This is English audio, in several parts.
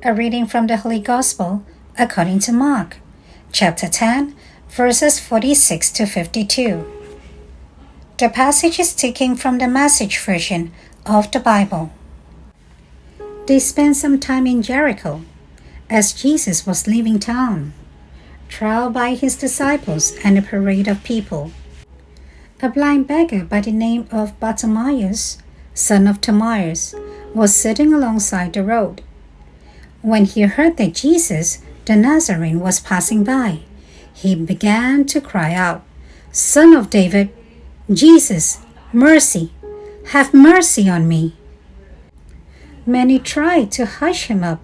A reading from the Holy Gospel according to Mark, chapter 10, verses 46 to 52. The passage is taken from the Message version of the Bible. They spent some time in Jericho as Jesus was leaving town, trailed by his disciples and a parade of people. A blind beggar by the name of Bartimaeus, son of Timaeus, was sitting alongside the road. When he heard that Jesus, the Nazarene, was passing by, he began to cry out, "Son of David, Jesus, have mercy on me." Many tried to hush him up,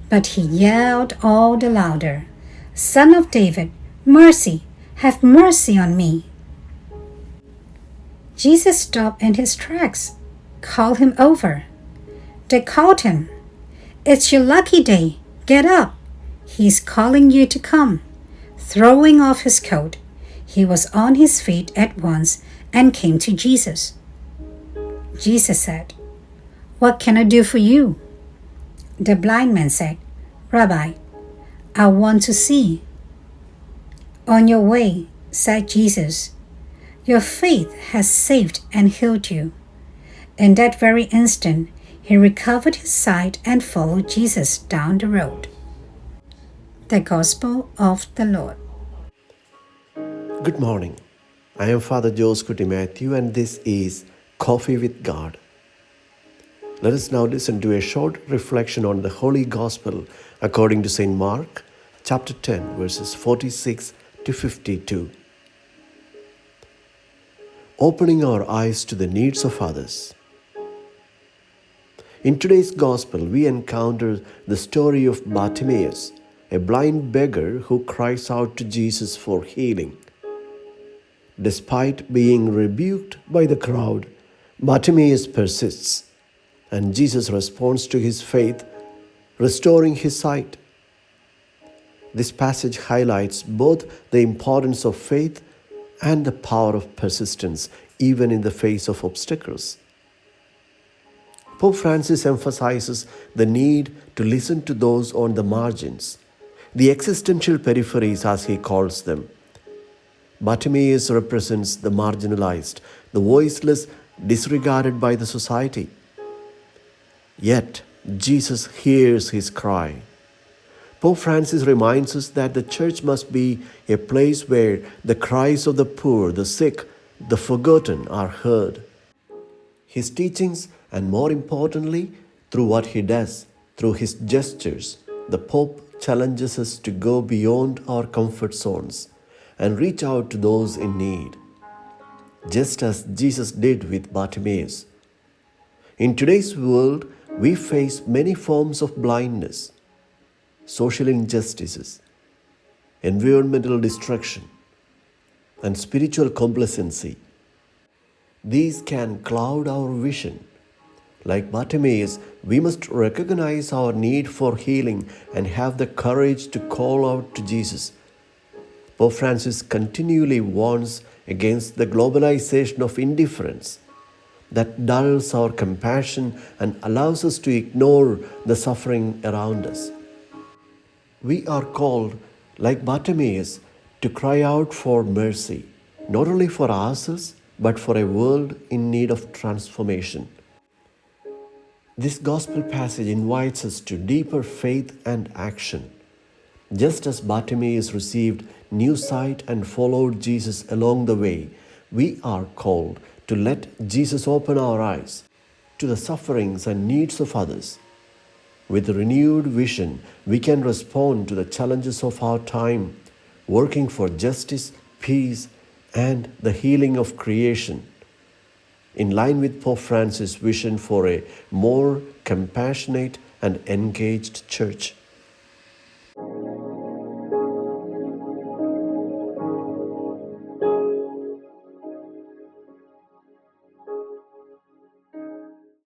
but he yelled all the louder, "Son of David, have mercy on me." Jesus stopped in his tracks, called him over. They called him, "It's your lucky day. Get up. He's calling you to come." Throwing off his coat, he was on his feet at once and came to Jesus. Jesus said, "What can I do for you?" The blind man said, "Rabbi, I want to see." "On your way," said Jesus. "Your faith has saved and healed you." In that very instant, he recovered his sight and followed Jesus down the road. The Gospel of the Lord. Good morning. I am Father Joseph Matthew, and this is Coffee with God. Let us now listen to a short reflection on the Holy Gospel according to St. Mark, chapter 10, verses 46 to 52. Opening our eyes to the needs of others. In today's Gospel, we encounter the story of Bartimaeus, a blind beggar who cries out to Jesus for healing. Despite being rebuked by the crowd, Bartimaeus persists, and Jesus responds to his faith, restoring his sight. This passage highlights both the importance of faith and the power of persistence, even in the face of obstacles. Pope Francis emphasizes the need to listen to those on the margins, the existential peripheries as he calls them. Bartimaeus represents the marginalised, the voiceless, disregarded by the society. Yet, Jesus hears his cry. Pope Francis reminds us that the Church must be a place where the cries of the poor, the sick, the forgotten are heard. His teachings, and more importantly, through what he does, through his gestures, the Pope challenges us to go beyond our comfort zones and reach out to those in need, just as Jesus did with Bartimaeus. In today's world, we face many forms of blindness, social injustices, environmental destruction, and spiritual complacency. These can cloud our vision. Like Bartimaeus, we must recognize our need for healing and have the courage to call out to Jesus. Pope Francis continually warns against the globalization of indifference that dulls our compassion and allows us to ignore the suffering around us. We are called, like Bartimaeus, to cry out for mercy, not only for ourselves, but for a world in need of transformation. This gospel passage invites us to deeper faith and action. Just as Bartimaeus received new sight and followed Jesus along the way, we are called to let Jesus open our eyes to the sufferings and needs of others. With renewed vision, we can respond to the challenges of our time, working for justice, peace, and the healing of creation, in line with Pope Francis' vision for a more compassionate and engaged church.